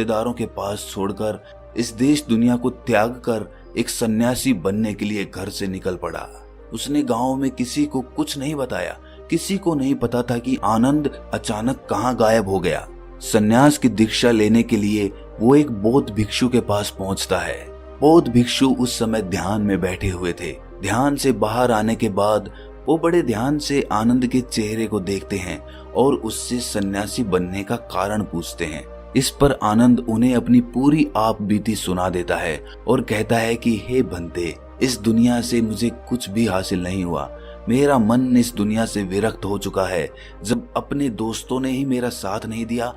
रिश्तेदारों के पास छोड़कर इस देश दुनिया को त्याग कर एक सन्यासी बनने के लिए घर से निकल पड़ा। उसने गांव में किसी को कुछ नहीं बताया। किसी को नहीं पता था कि आनंद अचानक कहां गायब हो गया। सन्यास की दीक्षा लेने के लिए वो एक बौद्ध भिक्षु के पास पहुंचता है। बौद्ध भिक्षु उस समय ध्यान में बैठे हुए थे। ध्यान से बाहर आने के बाद वो बड़े ध्यान से आनंद के चेहरे को देखते हैं और उससे सन्यासी बनने का कारण पूछते हैं। इस पर आनंद उन्हें अपनी पूरी आप बीती सुना देता है और कहता है कि हे बंते, इस दुनिया से मुझे कुछ भी हासिल नहीं हुआ। मेरा मन इस दुनिया से विरक्त हो चुका है। जब अपने दोस्तों ने ही मेरा साथ नहीं दिया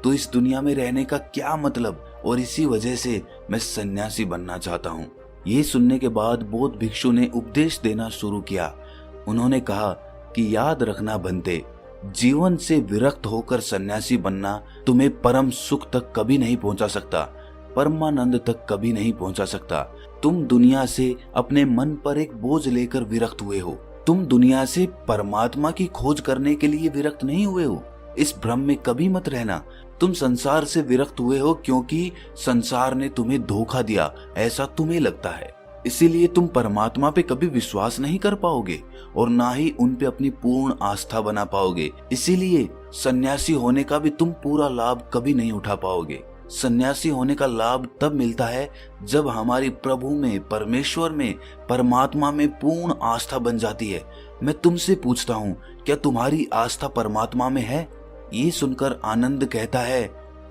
तो इस दुनिया में रहने का क्या मतलब, और इसी वजह से मैं सन्यासी बनना चाहता हूँ। ये सुनने के बाद बौद्ध भिक्षु ने उपदेश देना शुरू किया। उन्होंने कहा कि याद रखना बंते, जीवन से विरक्त होकर सन्यासी बनना तुम्हें परम सुख तक कभी नहीं पहुंचा सकता, परमानंद तक कभी नहीं पहुंचा सकता। तुम दुनिया से अपने मन पर एक बोझ लेकर विरक्त हुए हो। तुम दुनिया से परमात्मा की खोज करने के लिए विरक्त नहीं हुए हो। इस भ्रम में कभी मत रहना। तुम संसार से विरक्त हुए हो क्योंकि संसार ने तुम्हें धोखा दिया, ऐसा तुम्हें लगता है। इसीलिए तुम परमात्मा पे कभी विश्वास नहीं कर पाओगे और ना ही उन पे अपनी पूर्ण आस्था बना पाओगे। इसीलिए सन्यासी होने का भी तुम पूरा लाभ कभी नहीं उठा पाओगे। सन्यासी होने का लाभ तब मिलता है जब हमारी प्रभु में, परमेश्वर में, परमात्मा में पूर्ण आस्था बन जाती है। मैं तुमसे पूछता हूँ, क्या तुम्हारी आस्था परमात्मा में है? ये सुनकर आनंद कहता है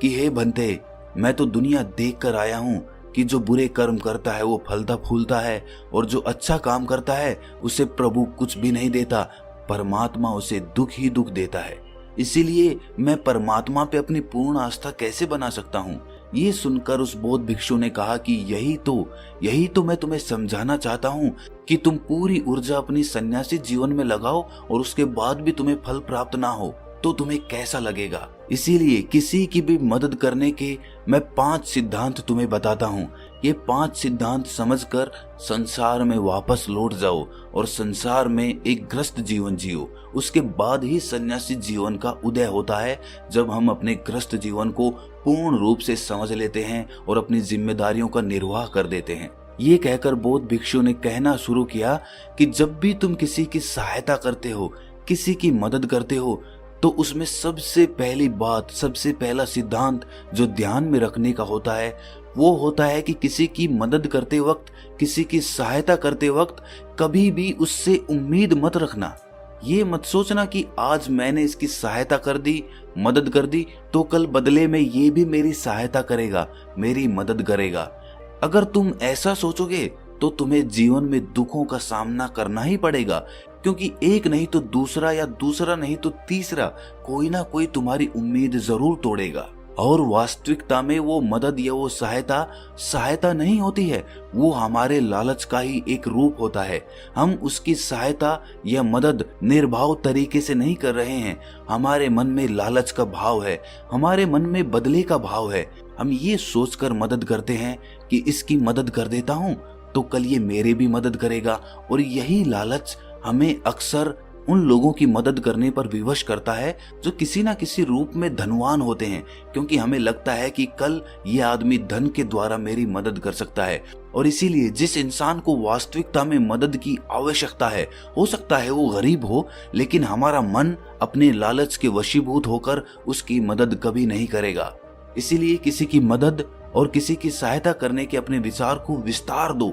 कि हे बंते, मैं तो दुनिया देख कर आया हूँ कि जो बुरे कर्म करता है वो फलता फूलता है और जो अच्छा काम करता है उसे प्रभु कुछ भी नहीं देता, परमात्मा उसे दुख ही दुख देता है। इसीलिए मैं परमात्मा पे अपनी पूर्ण आस्था कैसे बना सकता हूँ? ये सुनकर उस बौद्ध भिक्षु ने कहा कि यही तो मैं तुम्हें समझाना चाहता हूँ कि तुम पूरी ऊर्जा अपनी सन्यासी जीवन में लगाओ और उसके बाद भी तुम्हें फल प्राप्त ना हो तो तुम्हें कैसा लगेगा। इसीलिए किसी की भी मदद करने के मैं 5 सिद्धांत तुम्हें बताता हूँ। ये 5 सिद्धांत समझकर संसार में वापस लौट जाओ और संसार में एक ग्रस्त जीवन जियो। उसके बाद ही सन्यासी जीवन का उदय होता है, जब हम अपने ग्रस्त जीवन को पूर्ण रूप से समझ लेते हैं और अपनी जिम्मेदारियों का निर्वाह कर देते हैं। ये कहकर बौद्ध भिक्षु ने कहना शुरू किया कि जब भी तुम किसी की सहायता करते हो, किसी की मदद करते हो, तो उसमें सबसे पहली बात, सबसे पहला सिद्धांत जो ध्यान में रखने का होता है वो होता है कि किसी की मदद करते वक्त, किसी की सहायता करते वक्त कभी भी उससे उम्मीद मत रखना। ये मत सोचना कि आज मैंने इसकी सहायता कर दी, मदद कर दी, तो कल बदले में ये भी मेरी सहायता करेगा, मेरी मदद करेगा। अगर तुम ऐसा सोचोगे तो तुम्हें जीवन में दुखों का सामना करना ही पड़ेगा, क्योंकि एक नहीं तो दूसरा या दूसरा नहीं तो तीसरा कोई ना कोई तुम्हारी उम्मीद जरूर तोड़ेगा। और वास्तविकता में वो मदद या वो सहायता नहीं होती है, वो हमारे लालच का ही एक रूप होता है। हम उसकी सहायता या मदद निर्भाव तरीके से नहीं कर रहे हैं। हमारे मन में लालच का भाव है, हमारे मन में बदले का भाव है। हम ये सोचकर मदद करते हैं कि इसकी मदद कर देता हूँ तो कल ये मेरे भी मदद करेगा, और यही लालच हमें अक्सर उन लोगों की मदद करने पर विवश करता है जो किसी ना किसी रूप में धनवान होते हैं, क्योंकि हमें लगता है कि कल ये आदमी धन के द्वारा मेरी मदद कर सकता है। और इसीलिए जिस इंसान को वास्तविकता में मदद की आवश्यकता है, हो सकता है वो गरीब हो, लेकिन हमारा मन अपने लालच के वशीभूत होकर उसकी मदद कभी नहीं करेगा। इसीलिए किसी की मदद और किसी की सहायता करने के अपने विचार को विस्तार दो।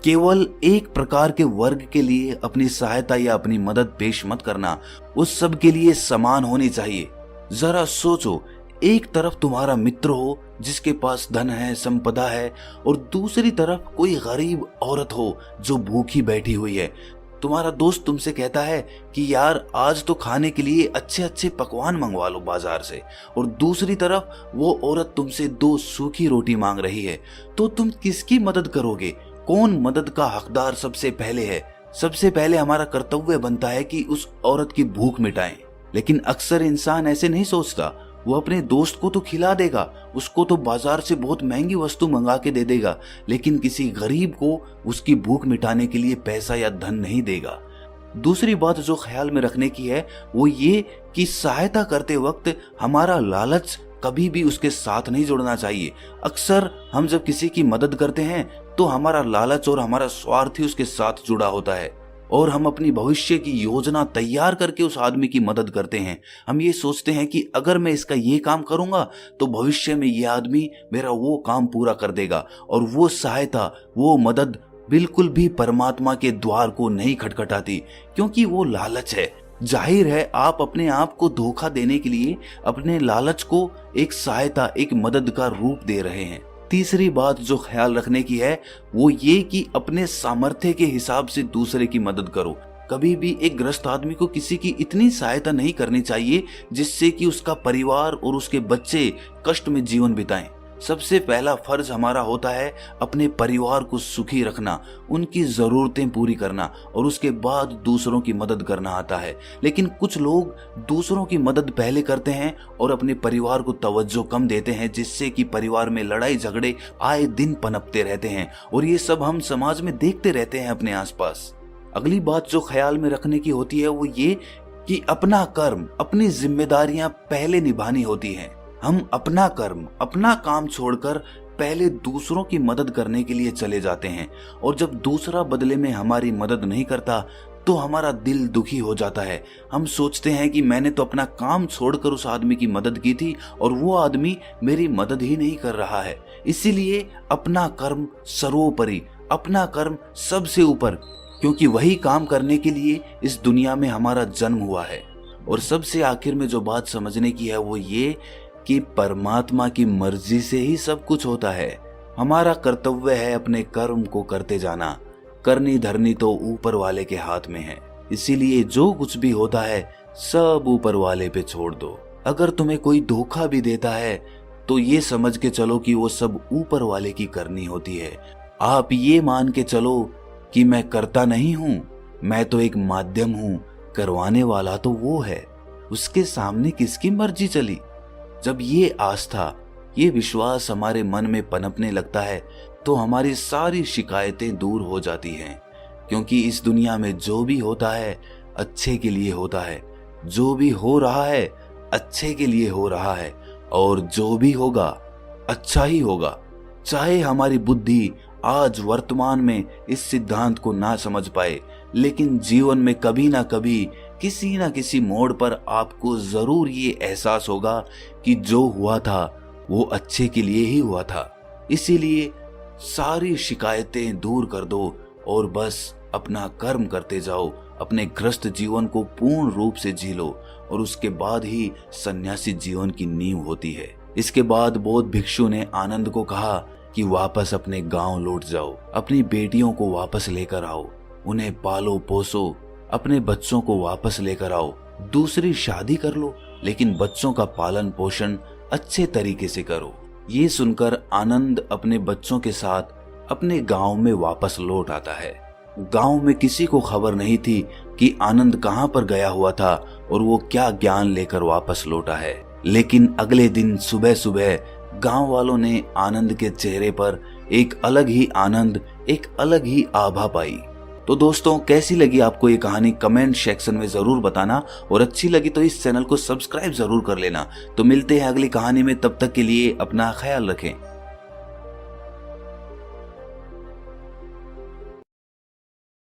केवल एक प्रकार के वर्ग के लिए अपनी सहायता या अपनी मदद पेश मत करना, उस सब के लिए समान होनी चाहिए। जरा सोचो, एक तरफ तुम्हारा मित्र हो जिसके पास धन है, संपदा है, और दूसरी तरफ कोई गरीब औरत हो जो भूखी बैठी हुई है। तुम्हारा दोस्त तुमसे कहता है कि यार आज तो खाने के लिए अच्छे अच्छे पकवान मंगवा लो बाजार से, और दूसरी तरफ वो औरत तुमसे 2 सूखी रोटी मांग रही है, तो तुम किसकी मदद करोगे? कौन मदद का हकदार सबसे पहले है? सबसे पहले हमारा कर्तव्य बनता है कि उस औरत की भूख मिटाएं। लेकिन अक्सर इंसान ऐसे नहीं सोचता। वो अपने दोस्त को तो खिला देगा, उसको तो बाजार से बहुत महंगी वस्तु मंगा के दे देगा, लेकिन किसी गरीब को उसकी भूख मिटाने के लिए पैसा या धन नहीं देगा। दूसरी बात जो ख्याल में रखने की है वो ये कि सहायता करते वक्त हमारा लालच कभी भी उसके साथ नहीं जुड़ना चाहिए। अक्सर हम जब किसी की मदद करते हैं तो हमारा लालच और हमारा स्वार्थ ही उसके साथ जुड़ा होता है और हम अपनी भविष्य की योजना तैयार करके उस आदमी की मदद करते हैं। हम ये सोचते हैं कि अगर मैं इसका ये काम करूंगा तो भविष्य में ये आदमी मेरा वो काम पूरा कर देगा, और वो सहायता, वो मदद बिल्कुल भी परमात्मा के द्वार को नहीं खटखटाती, क्योंकि वो लालच है। जाहिर है आप अपने आप को धोखा देने के लिए अपने लालच को एक सहायता, एक मदद का रूप दे रहे हैं। तीसरी बात जो ख्याल रखने की है वो ये कि अपने सामर्थ्य के हिसाब से दूसरे की मदद करो। कभी भी एक ग्रस्त आदमी को किसी की इतनी सहायता नहीं करनी चाहिए जिससे कि उसका परिवार और उसके बच्चे कष्ट में जीवन बिताएं। सबसे पहला फर्ज हमारा होता है अपने परिवार को सुखी रखना, उनकी जरूरतें पूरी करना, और उसके बाद दूसरों की मदद करना आता है। लेकिन कुछ लोग दूसरों की मदद पहले करते हैं और अपने परिवार को तवज्जो कम देते हैं, जिससे कि परिवार में लड़ाई झगड़े आए दिन पनपते रहते हैं, और ये सब हम समाज में देखते रहते हैं अपने आसपास। अगली बात जो ख्याल में रखने की होती है वो ये कि अपना कर्म, अपनी जिम्मेदारियां पहले निभानी होती हैं। हम अपना कर्म, अपना काम छोड़कर पहले दूसरों की मदद करने के लिए चले जाते हैं, और जब दूसरा बदले में हमारी मदद नहीं करता तो हमारा दिल दुखी हो जाता है। हम सोचते हैं कि मैंने तो अपना काम छोड़कर उस आदमी की मदद की थी और वो आदमी मेरी मदद ही नहीं कर रहा है। इसीलिए अपना कर्म सर्वोपरि, अपना कर्म सबसे ऊपर, क्योंकि वही काम करने के लिए इस दुनिया में हमारा जन्म हुआ है। और सबसे आखिर में जो बात समझने की है वो ये कि परमात्मा की मर्जी से ही सब कुछ होता है। हमारा कर्तव्य है अपने कर्म को करते जाना। करनी धरनी तो ऊपर वाले के हाथ में है, इसीलिए जो कुछ भी होता है सब ऊपर वाले पे छोड़ दो। अगर तुम्हें कोई धोखा भी देता है तो ये समझ के चलो कि वो सब ऊपर वाले की करनी होती है। आप ये मान के चलो कि मैं करता नहीं हूं, मैं तो एक माध्यम हूं, करवाने वाला तो वो है। उसके सामने किसकी मर्जी चली। जब ये आस्था, ये विश्वास हमारे मन में पनपने लगता है तो हमारी सारी शिकायतें दूर हो जाती हैं, क्योंकि इस दुनिया में जो भी होता है अच्छे के लिए होता है, जो भी हो रहा है अच्छे के लिए हो रहा है, और जो भी होगा अच्छा ही होगा। चाहे हमारी बुद्धि आज वर्तमान में इस सिद्धांत को ना समझ पाए, लेकिन जीवन में कभी ना कभी किसी ना किसी मोड़ पर आपको जरूर ये एहसास होगा कि जो हुआ था वो अच्छे के लिए ही हुआ था। इसीलिए सारी शिकायतें दूर कर दो और बस अपना कर्म करते जाओ। अपने ग्रस्त जीवन को पूर्ण रूप से जी लो, और उसके बाद ही सन्यासी जीवन की नींव होती है। इसके बाद बौद्ध भिक्षु ने आनंद को कहा कि वापस अपने गांव लौट जाओ, अपनी बेटियों को वापस लेकर आओ, उन्हें पालो पोसो, अपने बच्चों को वापस लेकर आओ, दूसरी शादी कर लो, लेकिन बच्चों का पालन पोषण अच्छे तरीके से करो। ये सुनकर आनंद अपने बच्चों के साथ अपने गांव में वापस लौट आता है। गांव में किसी को खबर नहीं थी कि आनंद कहां पर गया हुआ था और वो क्या ज्ञान लेकर वापस लौटा है। लेकिन अगले दिन सुबह सुबह गांव वालों ने आनंद के चेहरे पर एक अलग ही आनंद, एक अलग ही आभा पाई। तो दोस्तों, कैसी लगी आपको ये कहानी कमेंट सेक्शन में जरूर बताना, और अच्छी लगी तो इस चैनल को सब्सक्राइब जरूर कर लेना। तो मिलते हैं अगली कहानी में, तब तक के लिए अपना ख्याल रखें।